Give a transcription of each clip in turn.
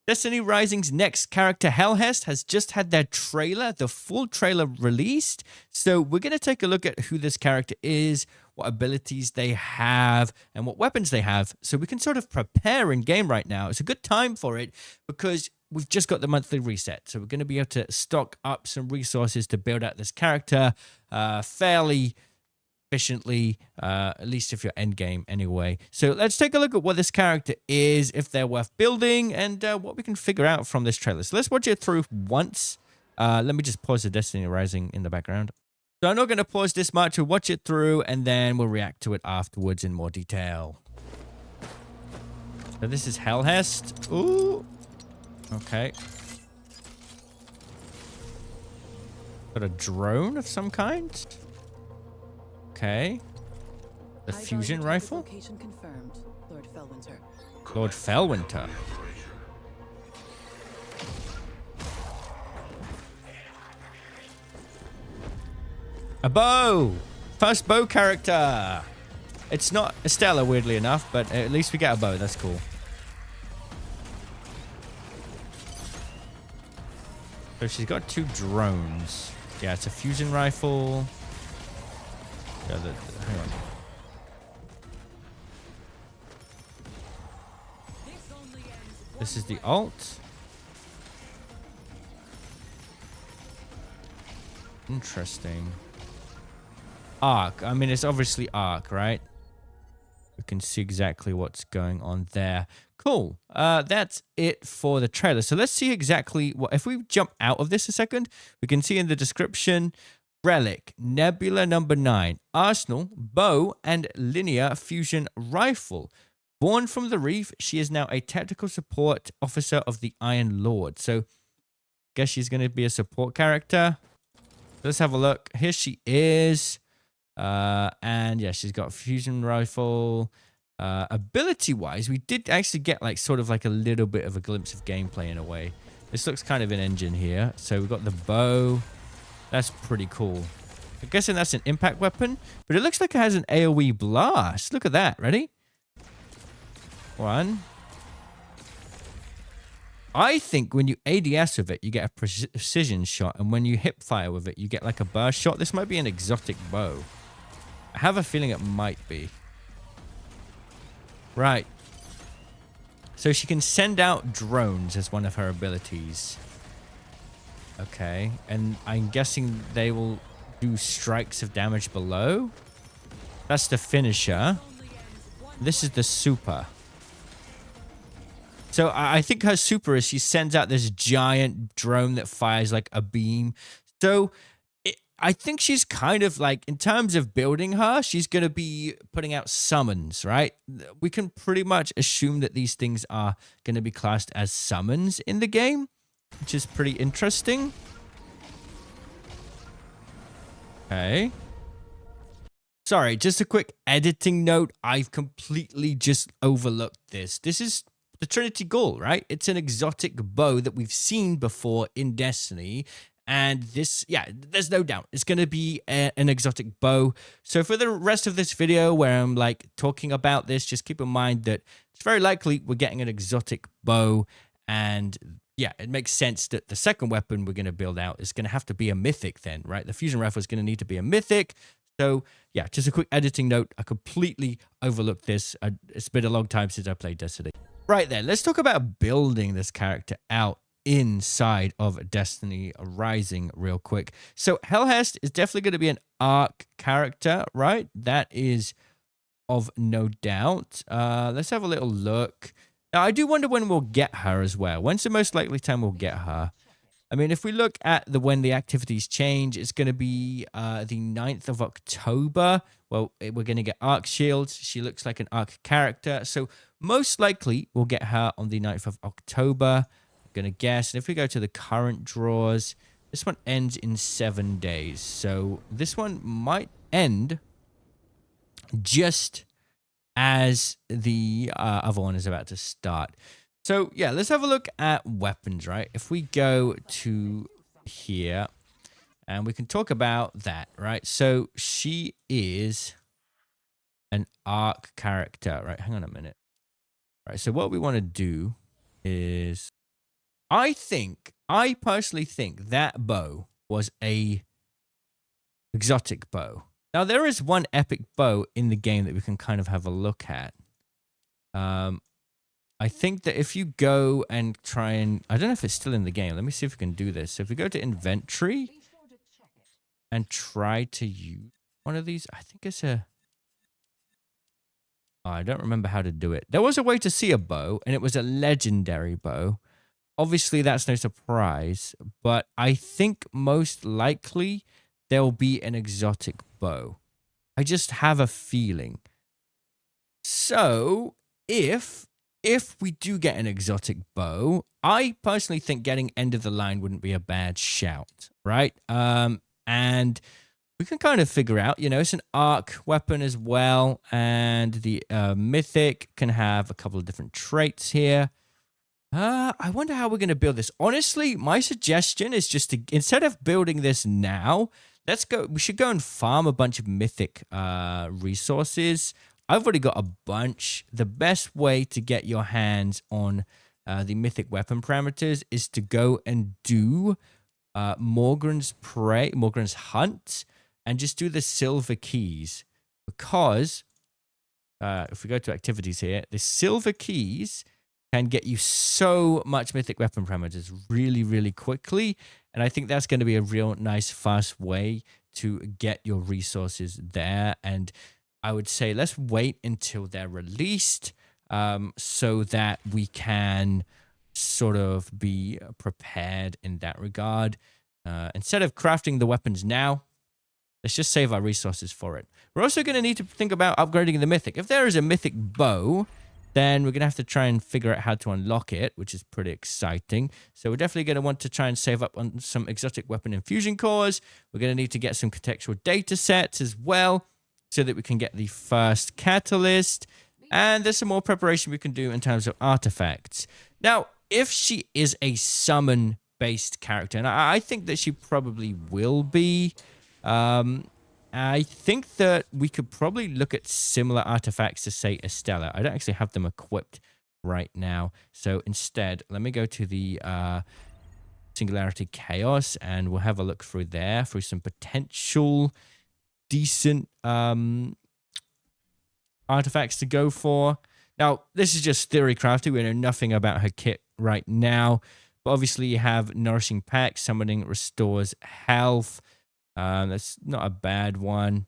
Destiny Rising's next character, Hellhest, has just had their trailer, the full trailer released. So we're going to take a look at who this character is, what abilities they have, and what weapons they have. So we can sort of prepare in game right now. It's a good time for it because we've just got the monthly reset. So we're going to be able to stock up some resources to build out this character fairly efficiently, at least if you're end game anyway. So let's take a look at what this character is, if they're worth building, and what we can figure out from this trailer. So let's watch it through once. Let me just pause the Destiny Rising in the background. So I'm not going to pause this much. We'll watch it through, and then we'll react to it afterwards in more detail. So this is Hellhest. Ooh. Okay. Got a drone of some kind. Okay. The fusion rifle? Location confirmed, Lord Felwinter. Lord Felwinter. A bow! First bow character! It's not Estella, weirdly enough, but at least we get a bow. That's cool. So she's got 2 drones. Yeah, it's a fusion rifle. Yeah, hang on. This is the alt. Interesting. Arc. I mean, it's obviously arc, right? We can see exactly what's going on there. Cool. That's it for the trailer. So let's see exactly what... If we jump out of this a second, we can see in the description... Relic, Nebula number 9, Arsenal, bow, and linear fusion rifle. Born from the Reef, she is now a technical support officer of the Iron Lord. So, guess she's going to be a support character. Let's have a look. Here she is. And yeah, she's got a fusion rifle. Ability-wise, we did actually get like sort of like a little bit of a glimpse of gameplay in a way. This looks kind of an engine here. So we've got the bow. That's pretty cool. I'm guessing that's an impact weapon, but it looks like it has an AoE blast. Look at that. Ready? 1. I think when you ADS with it, you get a precision shot, and when you hip fire with it, you get like a burst shot. This might be an exotic bow. I have a feeling it might be. Right. So she can send out drones as one of her abilities. Okay, and I'm guessing they will do strikes of damage below. That's the finisher. This is the super. So I think her super is she sends out this giant drone that fires like a beam. So I think she's kind of like, in terms of building her, she's going to be putting out summons, right? We can pretty much assume that these things are going to be classed as summons in the game, which is pretty interesting. Okay. Sorry, just a quick editing note. I've completely just overlooked this. This is the Trinity Ghoul, right? It's an exotic bow that we've seen before in Destiny. And this, yeah, there's no doubt. It's going to be an exotic bow. So for the rest of this video where I'm like talking about this, just keep in mind that it's very likely we're getting an exotic bow. And yeah, it makes sense that the second weapon we're going to build out is going to have to be a mythic then, right? The fusion rifle is going to need to be a mythic. So yeah, just a quick editing note. I completely overlooked this. It's been a long time since I played Destiny. Right then, let's talk about building this character out inside of Destiny Rising real quick. So Hellhest is definitely going to be an arc character, right? That is of no doubt. Let's have a little look. Now, I do wonder when we'll get her as well. When's the most likely time we'll get her? I mean, if we look at when the activities change, it's going to be the 9th of October. Well, we're going to get arc shields. She looks like an arc character. So most likely we'll get her on the 9th of October. I'm going to guess. And if we go to the current draws, this one ends in 7 days. So this one might end just as the other one is about to start. So yeah, let's have a look at weapons, right? If we go to here and we can talk about that, right? So she is an arc character, right? Hang on a minute. Right, so what we want to do is I personally think that bow was a exotic bow. Now, there is one epic bow in the game that we can kind of have a look at. I think that if you go and try and... I don't know if it's still in the game. Let me see if we can do this. So if we go to inventory and try to use one of these, I think it's a... Oh, I don't remember how to do it. There was a way to see a bow, and it was a legendary bow. Obviously, that's no surprise, but I think most likely there'll be an exotic bow. I just have a feeling. So, if we do get an exotic bow, I personally think getting end of the line wouldn't be a bad shout, right? And we can kind of figure out, you know, it's an arc weapon as well, and the mythic can have a couple of different traits here. I wonder how we're going to build this. Honestly, my suggestion is just to, instead of building this now, we should go and farm a bunch of mythic resources. I've already got a bunch. The best way to get your hands on the mythic weapon parameters is to go and do Morgan's Hunt, and just do the silver keys. Because if we go to activities here, the silver keys can get you so much mythic weapon parameters really, really quickly. And I think that's going to be a real nice, fast way to get your resources there. And I would say let's wait until they're released so that we can sort of be prepared in that regard. Instead of crafting the weapons now, let's just save our resources for it. We're also going to need to think about upgrading the mythic. If there is a mythic bow, then we're going to have to try and figure out how to unlock it, which is pretty exciting. So we're definitely going to want to try and save up on some exotic weapon infusion cores. We're going to need to get some contextual data sets as well so that we can get the first catalyst. And there's some more preparation we can do in terms of artifacts. Now, if she is a summon-based character, and I think that she probably will be, I think that we could probably look at similar artifacts to, say, Estella. I don't actually have them equipped right now. So instead, let me go to the Singularity Chaos, and we'll have a look through there, through some potential decent artifacts to go for. Now, this is just theorycrafting. We know nothing about her kit right now. But obviously, you have Nourishing Pack. Summoning restores health. That's not a bad one.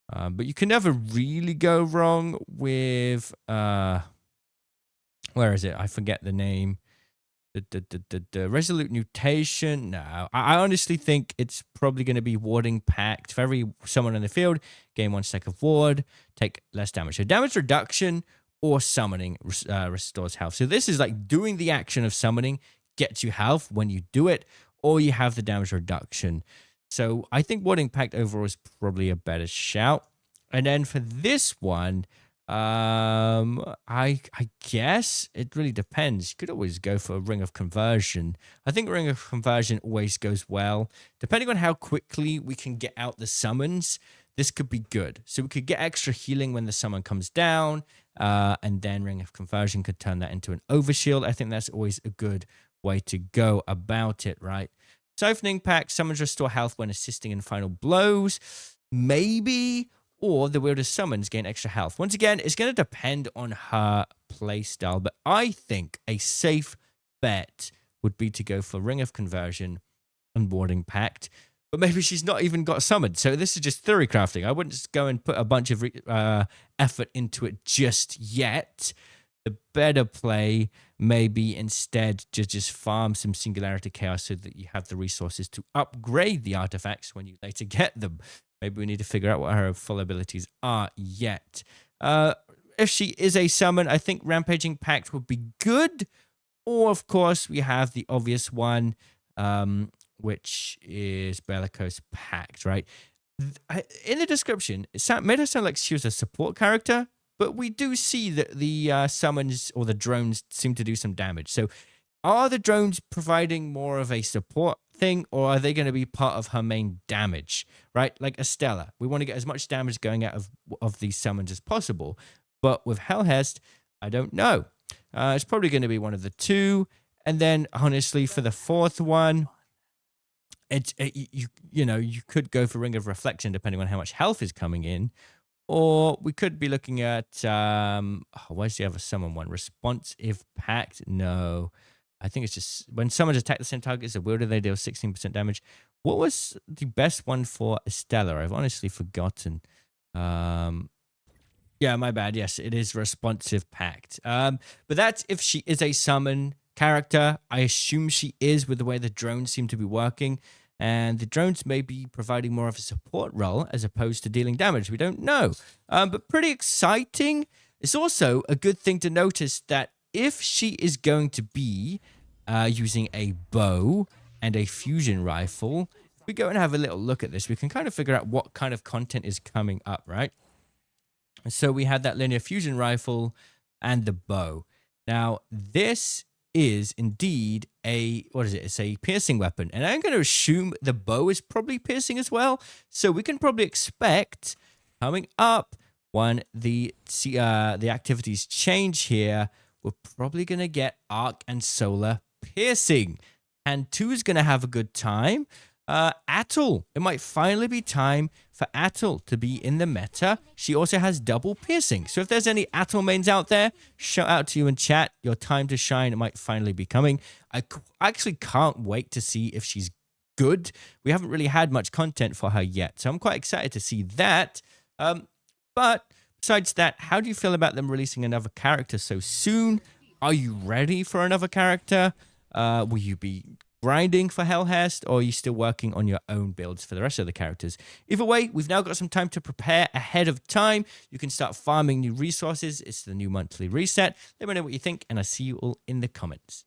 But you can never really go wrong with... where is it? I forget the name. The Resolute Mutation. No, I honestly think it's probably going to be Warding Pact. For every summon in the field, gain 1 stack of ward, take less damage. So damage reduction or summoning restores health. So this is like doing the action of summoning gets you health when you do it, or you have the damage reduction. So I think Warding Pact overall is probably a better shout. And then for this one, I guess it really depends. You could always go for a Ring of Conversion. I think Ring of Conversion always goes well. Depending on how quickly we can get out the summons, this could be good. So we could get extra healing when the summon comes down, and then Ring of Conversion could turn that into an overshield. I think that's always a good way to go about it, right? Siphoning Pact, summons restore health when assisting in final blows. Maybe... or the Wielder's summons gain extra health. Once again, it's going to depend on her playstyle, but I think a safe bet would be to go for Ring of Conversion and Warding Pact. But maybe she's not even got summoned, so this is just theory crafting. I wouldn't just go and put a bunch of effort into it just yet. The better play may be instead to just farm some Singularity Chaos so that you have the resources to upgrade the artifacts when you later get them. Maybe we need to figure out what her full abilities are yet. If she is a summon, I think Rampaging Pact would be good. Or, of course, we have the obvious one, which is Bellicose Pact, right? In the description, it made her sound like she was a support character, but we do see that the summons or the drones seem to do some damage. So are the drones providing more of a support thing, or are they going to be part of her main damage, right? Like Estella, we want to get as much damage going out of these summons as possible. But with Hellhest, I don't know. It's probably going to be one of the two. And then, honestly, for the fourth one, you could go for Ring of Reflection depending on how much health is coming in, or we could be looking at where's the other summon one? Responsive Pact? No, I think it's just when summons attack the same target as a wielder, they deal 16% damage. What was the best one for Estella? I've honestly forgotten. Yeah, my bad. Yes, it is Responsive Pact. But that's if she is a summon character. I assume she is with the way the drones seem to be working. And the drones may be providing more of a support role as opposed to dealing damage. We don't know. But pretty exciting. It's also a good thing to notice that if she is going to be using a bow and a fusion rifle, if we go and have a little look at this, we can kind of figure out what kind of content is coming up, right? So we had that linear fusion rifle and the bow. Now, this is indeed it's a piercing weapon. And I'm going to assume the bow is probably piercing as well. So we can probably expect coming up when the activities change here, we're probably going to get arc and solar piercing. And 2 is going to have a good time. Atul. It might finally be time for Atul to be in the meta. She also has double piercing. So if there's any Atul mains out there, shout out to you in chat. Your time to shine might finally be coming. I actually can't wait to see if she's good. We haven't really had much content for her yet. So I'm quite excited to see that. But besides that, how do you feel about them releasing another character so soon? Are you ready for another character? Will you be grinding for Hellhest, or are you still working on your own builds for the rest of the characters? Either way, we've now got some time to prepare ahead of time. You can start farming new resources. It's the new monthly reset. Let me know what you think, and I'll see you all in the comments.